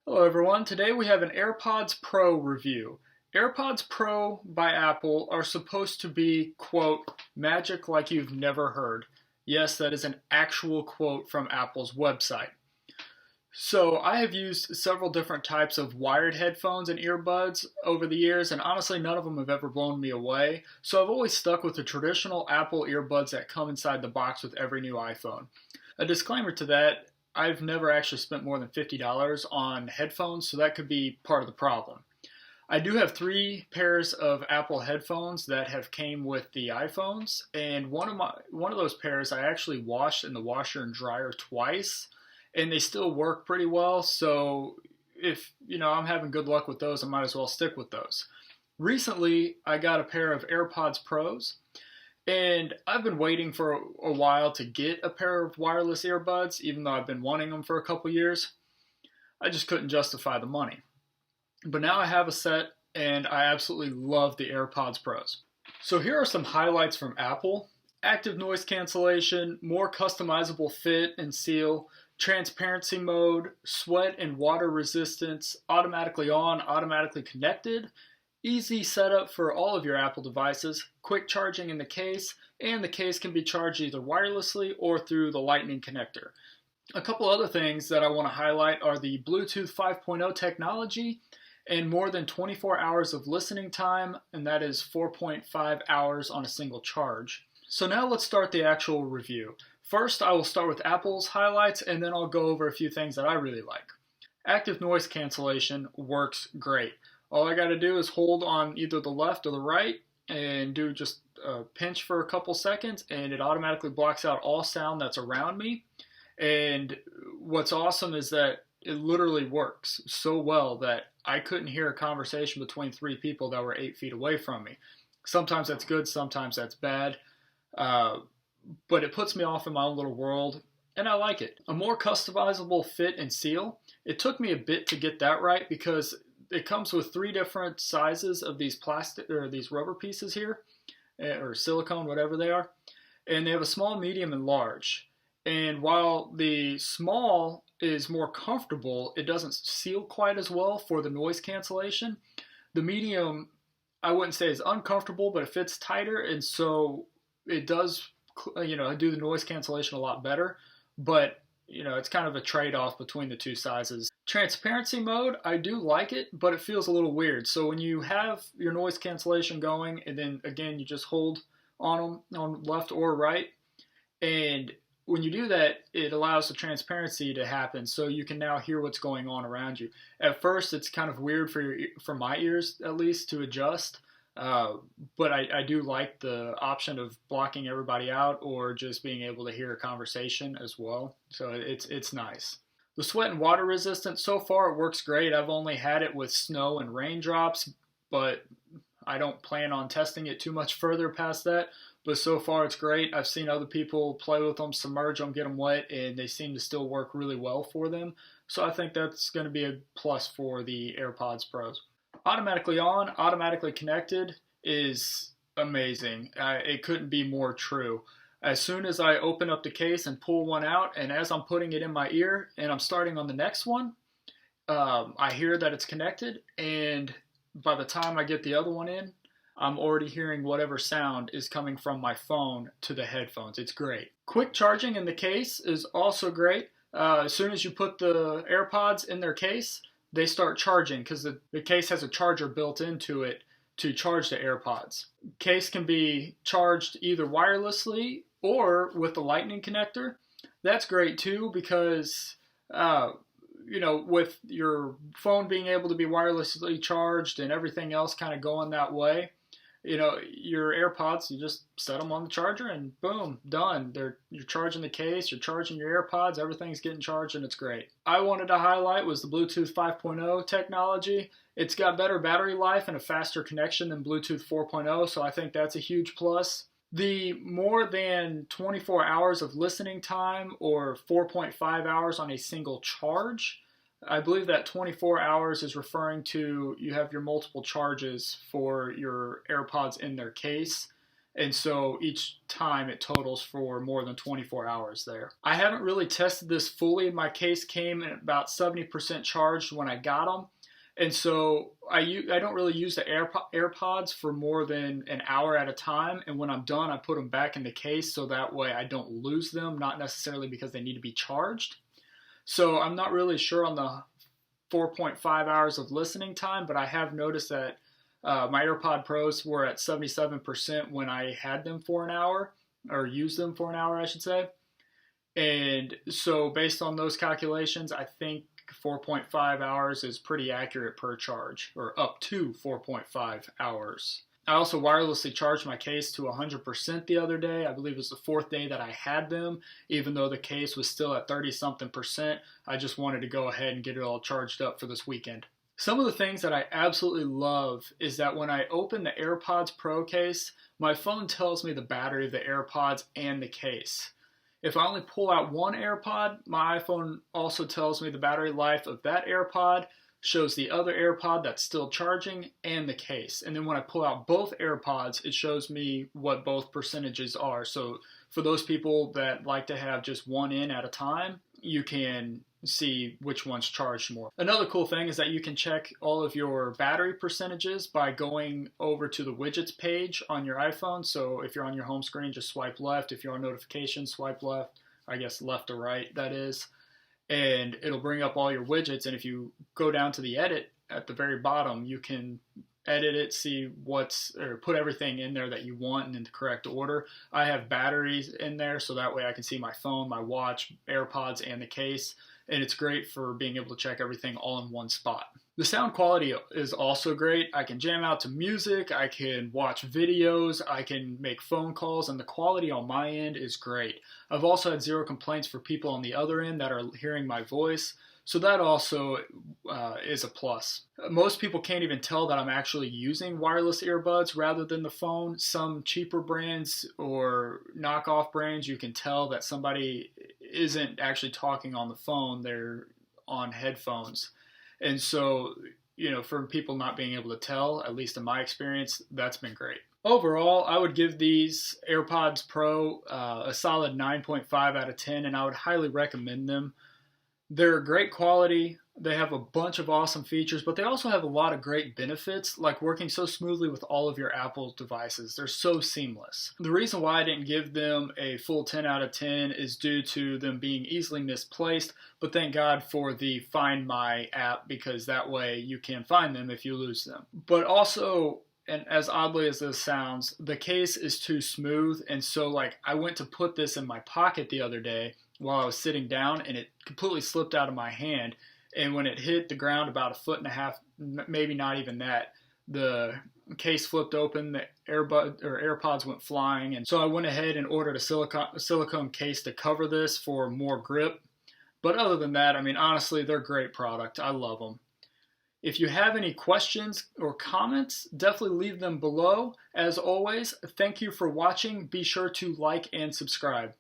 Hello everyone, today we have an AirPods Pro review. AirPods Pro by Apple are supposed to be, quote, magic like you've never heard. Yes, that is an actual quote from Apple's website. So I have used several different types of wired headphones and earbuds over the years, and honestly none of them have ever blown me away. So I've always stuck with the traditional Apple earbuds that come inside the box with every new iPhone. A disclaimer to that, I've never actually spent more than $50 on headphones, so that could be part of the problem. I do have three pairs of Apple headphones that have came with the iPhones, and one of those pairs I actually washed in the washer and dryer twice, and they still work pretty well. So if I'm having good luck with those, I might as well stick with those. Recently, I got a pair of AirPods Pros. And I've been waiting for a while to get a pair of wireless earbuds, even though I've been wanting them for a couple years. I just couldn't justify the money. But now I have a set, and I absolutely love the AirPods Pros. So here are some highlights from Apple. Active noise cancellation, more customizable fit and seal, transparency mode, sweat and water resistance, automatically on, automatically connected, easy setup for all of your Apple devices, quick charging in the case, and the case can be charged either wirelessly or through the Lightning connector. A couple other things that I want to highlight are the Bluetooth 5.0 technology and more than 24 hours of listening time, and that is 4.5 hours on a single charge. So now let's start the actual review. First, I will start with Apple's highlights, and then I'll go over a few things that I really like. Active noise cancellation works great. All I got to do is hold on either the left or the right and do just a pinch for a couple seconds, and it automatically blocks out all sound that's around me. And what's awesome is that it literally works so well that I couldn't hear a conversation between three people that were 8 feet away from me. Sometimes that's good, sometimes that's bad, but it puts me off in my own little world, and I like it. A more customizable fit and seal. It took me a bit to get that right because it comes with three different sizes of these plastic or these rubber pieces here, or silicone, whatever they are, and they have a small, medium, and large. And while the small is more comfortable, it doesn't seal quite as well for the noise cancellation. The medium, I wouldn't say is uncomfortable, but it fits tighter, and so it does, do the noise cancellation a lot better. But it's kind of a trade-off between the two sizes. Transparency mode, I do like it, but it feels a little weird. So when you have your noise cancellation going, and then again, you just hold on them on left or right, and when you do that, it allows the transparency to happen, so you can now hear what's going on around you. At first, it's kind of weird for my ears, at least, to adjust. But I do like the option of blocking everybody out or just being able to hear a conversation as well. So it's nice. The sweat and water resistance, so far it works great. I've only had it with snow and raindrops, but I don't plan on testing it too much further past that. But so far it's great. I've seen other people play with them, submerge them, get them wet, and they seem to still work really well for them. So I think that's going to be a plus for the AirPods Pros. Automatically on, automatically connected is amazing. It couldn't be more true. As soon as I open up the case and pull one out, and as I'm putting it in my ear and I'm starting on the next one, I hear that it's connected, and by the time I get the other one in, I'm already hearing whatever sound is coming from my phone to the headphones. It's great. Quick charging in the case is also great. As soon as you put the AirPods in their case, they start charging because the case has a charger built into it to charge the AirPods. Case can be charged either wirelessly or with the Lightning connector. That's great too because, with your phone being able to be wirelessly charged and everything else kind of going that way, your AirPods, you just set them on the charger and boom, done. You're charging the case, you're charging your AirPods, everything's getting charged and it's great. I wanted to highlight was the Bluetooth 5.0 technology. It's got better battery life and a faster connection than Bluetooth 4.0, so I think that's a huge plus. The more than 24 hours of listening time or 4.5 hours on a single charge, I believe that 24 hours is referring to you have your multiple charges for your AirPods in their case. And so each time it totals for more than 24 hours there. I haven't really tested this fully. My case came at about 70% charged when I got them. And so I don't really use the AirPods for more than an hour at a time. And when I'm done, I put them back in the case so that way I don't lose them, not necessarily because they need to be charged. So I'm not really sure on the 4.5 hours of listening time, but I have noticed that my AirPod Pros were at 77% when I had them for an hour, or used them for an hour, I should say. And so based on those calculations, I think 4.5 hours is pretty accurate per charge, or up to 4.5 hours. I also wirelessly charged my case to 100% the other day. I believe it was the fourth day that I had them, even though the case was still at 30-something percent. I just wanted to go ahead and get it all charged up for this weekend. Some of the things that I absolutely love is that when I open the AirPods Pro case, my phone tells me the battery of the AirPods and the case. If I only pull out one AirPod, my iPhone also tells me the battery life of that AirPod, shows the other AirPod that's still charging, and the case. And then when I pull out both AirPods, it shows me what both percentages are. So for those people that like to have just one in at a time, you can see which one's charged more. Another cool thing is that you can check all of your battery percentages by going over to the widgets page on your iPhone. So if you're on your home screen, just swipe left. If you're on notifications, swipe left. I guess left or right, that is. And it'll bring up all your widgets. And if you go down to the edit at the very bottom, you can edit it, see or put everything in there that you want in the correct order. I have batteries in there, so that way I can see my phone, my watch, AirPods, and the case. And it's great for being able to check everything all in one spot. The sound quality is also great. I can jam out to music, I can watch videos, I can make phone calls, and the quality on my end is great. I've also had zero complaints for people on the other end that are hearing my voice, so that also is a plus. Most people can't even tell that I'm actually using wireless earbuds rather than the phone. Some cheaper brands or knockoff brands, you can tell that somebody isn't actually talking on the phone, they're on headphones. And so, for people not being able to tell, at least in my experience, that's been great. Overall, I would give these AirPods Pro a solid 9.5 out of 10, and I would highly recommend them. They're great quality, they have a bunch of awesome features, but they also have a lot of great benefits, like working so smoothly with all of your Apple devices. They're so seamless. The reason why I didn't give them a full 10 out of 10 is due to them being easily misplaced, but thank God for the Find My app, because that way you can find them if you lose them. But also, and as oddly as this sounds, the case is too smooth, and so I went to put this in my pocket the other day while I was sitting down, and it completely slipped out of my hand. And when it hit the ground about 1.5 feet, maybe not even that, the case flipped open, the AirPods went flying. And so I went ahead and ordered a silicone case to cover this for more grip. But other than that, honestly, they're a great product. I love them. If you have any questions or comments, definitely leave them below. As always, thank you for watching. Be sure to like and subscribe.